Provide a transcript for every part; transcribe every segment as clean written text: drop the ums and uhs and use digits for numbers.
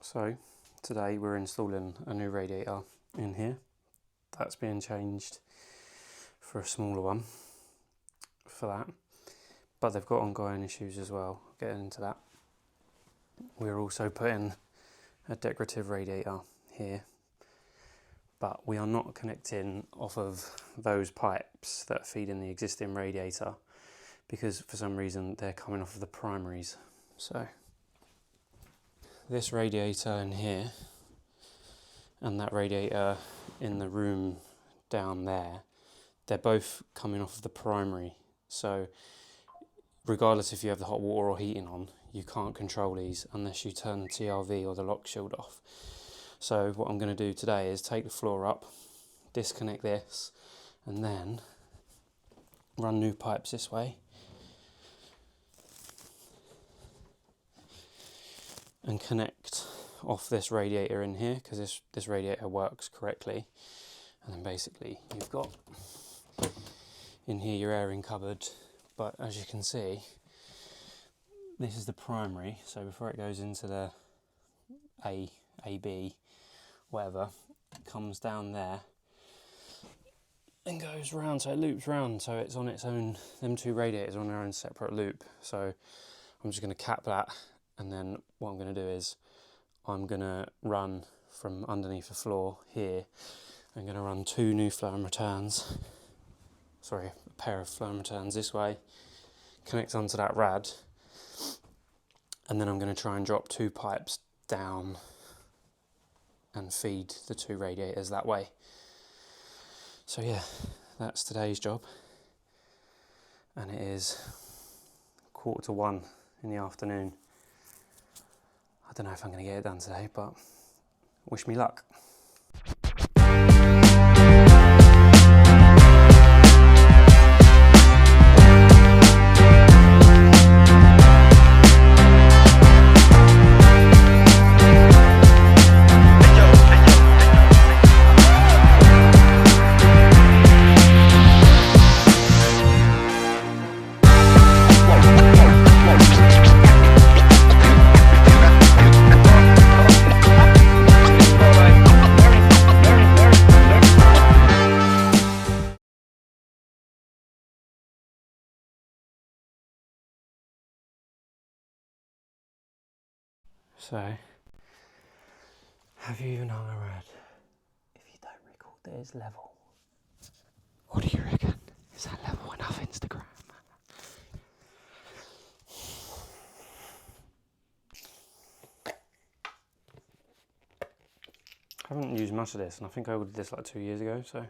So today we're installing a new radiator in here. That's being changed for a smaller one for that, but they've got ongoing issues as well. Getting into that, we're also putting a decorative radiator here, but we are not connecting off of those pipes that feed in the existing radiator because for some reason they're coming off of the primaries. So this radiator in here and that radiator in the room down there, they're both coming off of the primary. So regardless if you have the hot water or heating on, you can't control these unless you turn the TRV or the lock shield off. So what I'm going to do today is take the floor up, disconnect this, and then run new pipes this way and connect off this radiator in here, because this radiator works correctly. And then basically you've got in here your airing cupboard, but as you can see, this is the primary. So before it goes into the AB, whatever, it comes down there and goes round, so it loops round, so it's on its own. Them two radiators are on their own separate loop. So I'm just going to cap that, and then what I'm going to do is I'm going to run from underneath the floor here. I'm going to run two new flow and returns, a pair of flow and returns this way, connect onto that rad, and then I'm going to try and drop two pipes down and feed the two radiators that way. So yeah, that's today's job, and it is 1:45 in the afternoon. I don't know if I'm going to get it done today, but wish me luck. So, have you even hung a rad if you don't record that it's level? What do you reckon? Is that level enough, Instagram? I haven't used much of this, and I think I ordered this like 2 years ago, so...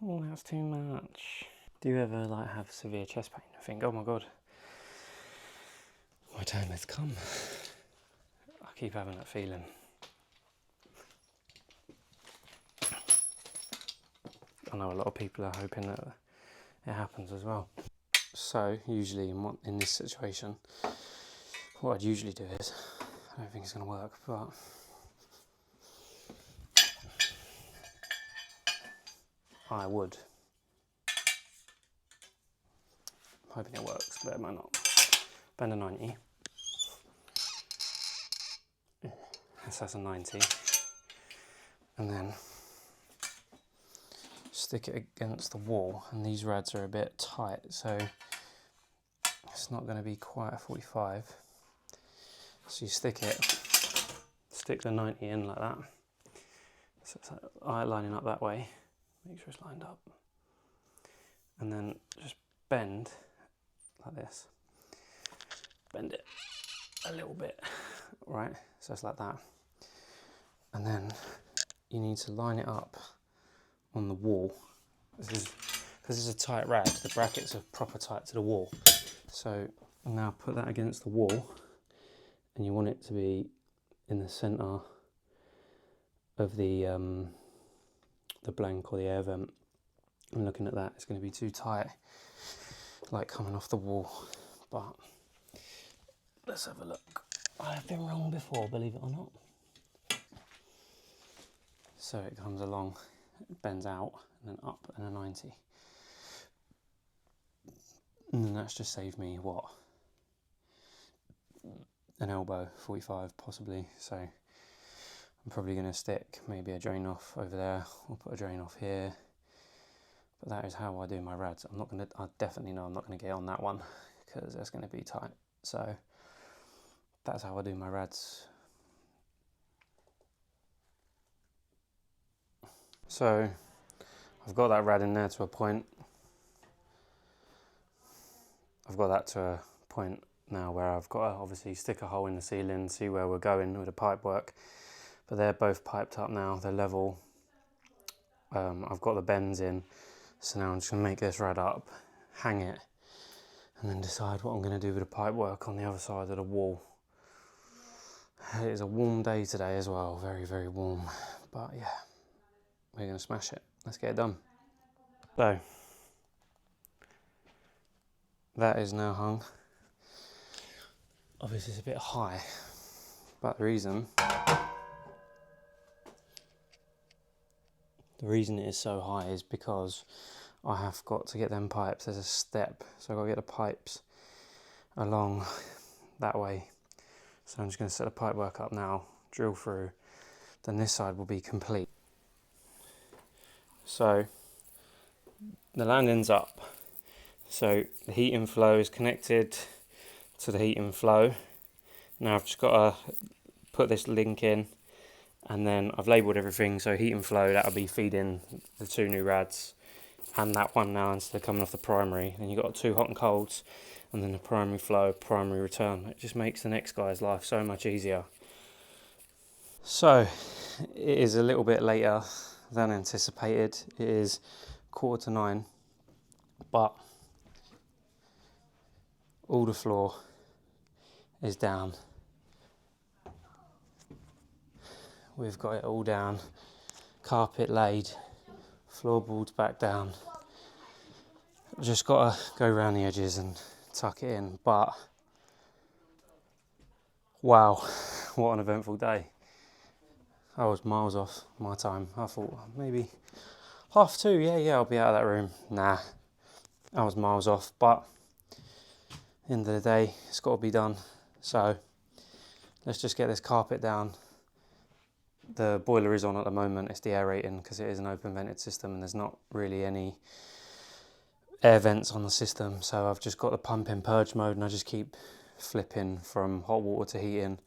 Oh, that's too much. Do you ever have severe chest pain and think, oh my god, my time has come? I keep having that feeling. I know a lot of people are hoping that it happens as well. So usually in this situation, what I'd usually do is, I don't think it's going to work, but I would. I'm hoping it works, but it might not. Bend a 90. That's a 90. And then stick it against the wall, and these rads are a bit tight, so it's not going to be quite a 45. So you stick the 90 in like that. So it's lining up that way. Make sure it's lined up. And then just bend like this. Bend it a little bit, right? So it's like that. And then you need to line it up on the wall. Because this is a tight rad, the brackets are proper tight to the wall. So now put that against the wall, and you want it to be in the centre of the blank or the air vent. And looking at that, it's going to be too tight, like coming off the wall. But let's have a look. I've been wrong before, believe it or not. So it comes along, it bends out, and then up, and a 90. And then that's just saved me, what? an elbow, 45 possibly, so I'm probably going to stick maybe a drain off over there, or put a drain off here. But that is how I do my rads. I definitely know I'm not going to get on that one because that's going to be tight. So that's how I do my rads. So I've got that rad in there to a point. I've got that to a point now where I've got to obviously stick a hole in the ceiling, see where we're going with the pipe work. But they're both piped up now, they're level. I've got the bends in, so now I'm just going to make this rad up, hang it, and then decide what I'm going to do with the pipe work on the other side of the wall. It is a warm day today as well, very, very warm. But yeah, we're going to smash it. Let's get it done. So, that is now hung. Obviously it's a bit high, but the reason it is so high is because I have got to get them pipes. There's a step, so I've got to get the pipes along that way. So I'm just going to set the pipe work up now, drill through, then this side will be complete. So the landing's up, so the heat inflow is connected to the heat inflow. Now I've just got to put this link in, and then I've labelled everything, so heat and flow, that'll be feeding the two new rads, and that one now instead of coming off the primary. Then you've got two hot and colds, and then the primary flow, primary return. It just makes the next guy's life so much easier. So it is a little bit later than anticipated. It is 8:45, but all the floor is down. We've got it all down, carpet laid, floorboards back down. Just got to go around the edges and tuck it in, but wow, what an eventful day. I was miles off my time. I thought maybe 2:30, yeah, I'll be out of that room. Nah, I was miles off, but at the end of the day, it's got to be done. So let's just get this carpet down. The boiler is on at the moment, it's deaerating because it is an open vented system and there's not really any air vents on the system. So I've just got the pump in purge mode and I just keep flipping from hot water to heating.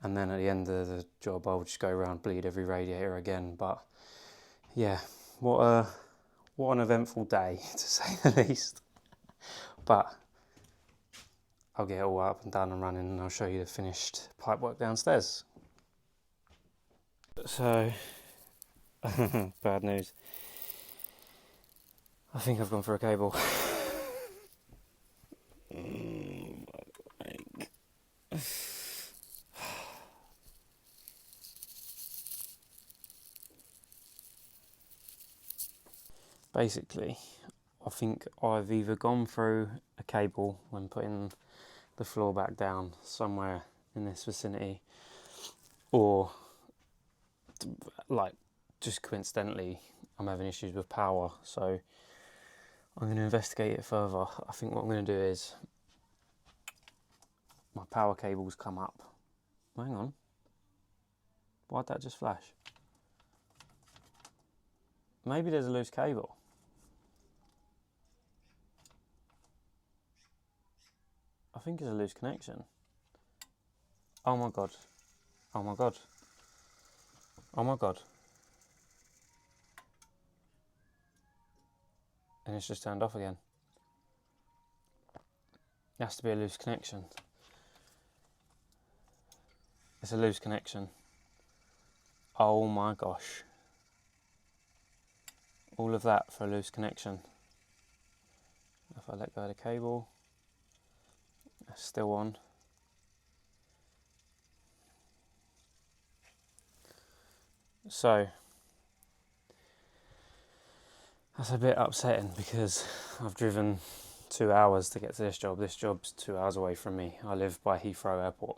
And then at the end of the job, I'll just go around, bleed every radiator again. But yeah, what an eventful day, to say the least. But I'll get it all up and done and running, and I'll show you the finished pipework downstairs. So, bad news. I think I've gone for a cable. Basically, I think I've either gone through a cable when putting the floor back down somewhere in this vicinity, or like just coincidentally I'm having issues with power, so I'm going to investigate it further. I think what I'm going to do is my power cables come up. Hang on, why'd that just flash? Maybe there's a loose cable. I think it's a loose connection. Oh my god. Oh my god. Oh my god. And it's just turned off again. It has to be a loose connection. It's a loose connection. Oh my gosh. All of that for a loose connection. If I let go of the cable, it's still on. So that's a bit upsetting because I've driven 2 hours to get to this job. This job's 2 hours away from me. I live by Heathrow Airport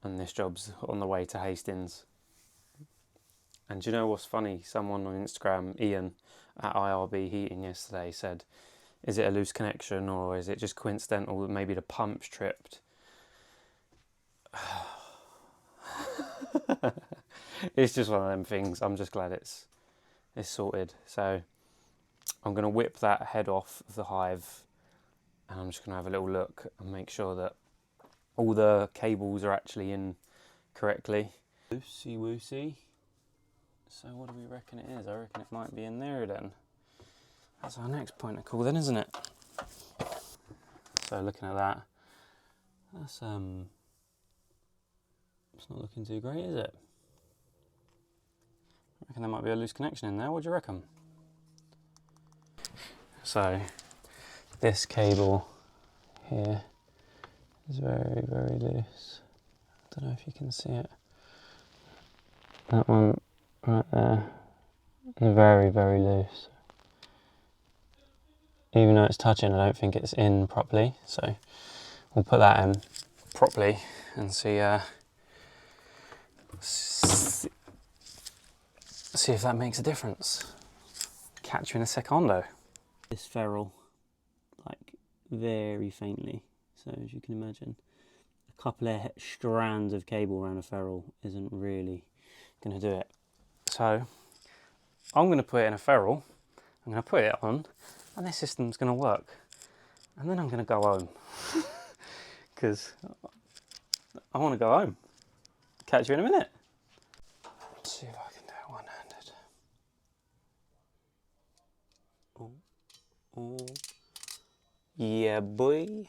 and this job's on the way to Hastings. And do you know what's funny? Someone on Instagram, Ian at IRB Heating yesterday, said, is it a loose connection or is it just coincidental that maybe the pump's tripped? It's just one of them things. I'm just glad it's sorted. So I'm going to whip that head off of the hive, and I'm just going to have a little look and make sure that all the cables are actually in correctly. Loosey woosey. So what do we reckon it is? I reckon it might be in there then. That's our next point of call then, isn't it? So looking at that, that's it's not looking too great, is it? I reckon there might be a loose connection in there. What do you reckon? So this cable here is very, very loose. I don't know if you can see it. That one right there is very, very loose. Even though it's touching, I don't think it's in properly. So we'll put that in properly and see if that makes a difference. Catch you in a secondo. This ferrule, like very faintly. So as you can imagine, a couple of strands of cable around a ferrule isn't really going to do it. So I'm going to put it in a ferrule. I'm going to put it on, and this system's going to work. And then I'm going to go home because I want to go home. Catch you in a minute. Let's see if I can do it one-handed. Oh, yeah, boy.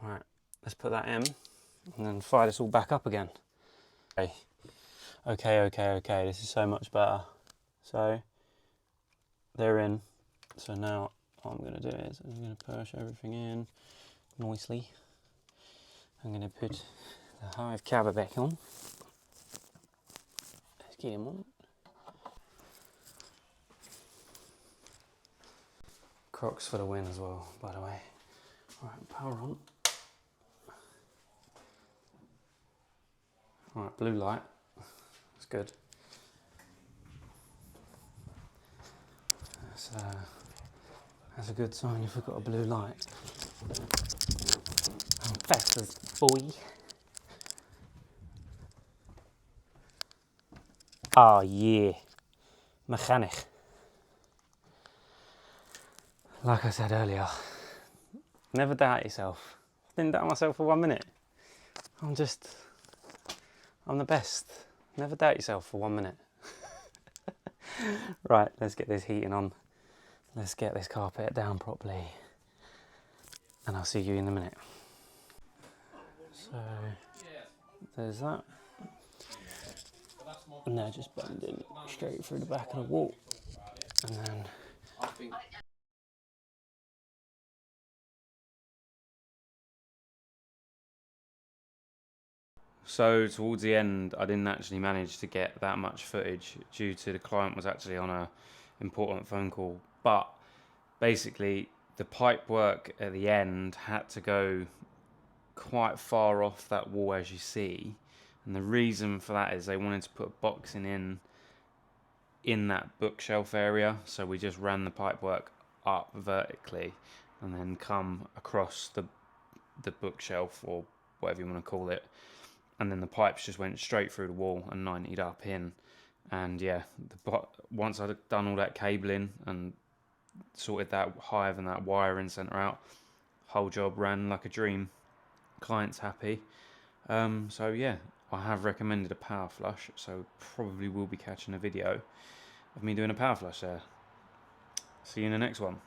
All right, let's put that in and then fire this all back up again. Okay. This is so much better. So they're in. So now what I'm going to do is I'm going to push everything in nicely. I'm going to put the hive cover back on. Let's get him on. Crocs for the win as well, by the way. Alright, power on. Alright, blue light. That's good. That's a good sign if we've got a blue light. Fastest boy. Oh yeah, mechanic. Like I said earlier, never doubt yourself. Didn't doubt myself for 1 minute. I'm the best. Never doubt yourself for 1 minute. Right, let's get this heating on. Let's get this carpet down properly. And I'll see you in a minute. So, there's that. And they're just bending straight through the back of the wall. And then so towards the end, I didn't actually manage to get that much footage due to the client was actually on a important phone call. But basically, the pipe work at the end had to go quite far off that wall, as you see. And the reason for that is they wanted to put boxing in that bookshelf area. So we just ran the pipe work up vertically and then come across the bookshelf, or whatever you want to call it. And then the pipes just went straight through the wall and 90'd up in. And yeah, once I'd done all that cabling and sorted that hive and that wiring centre out, whole job ran like a dream. Client's happy. So yeah, I have recommended a power flush, so probably will be catching a video of me doing a power flush there. See you in the next one.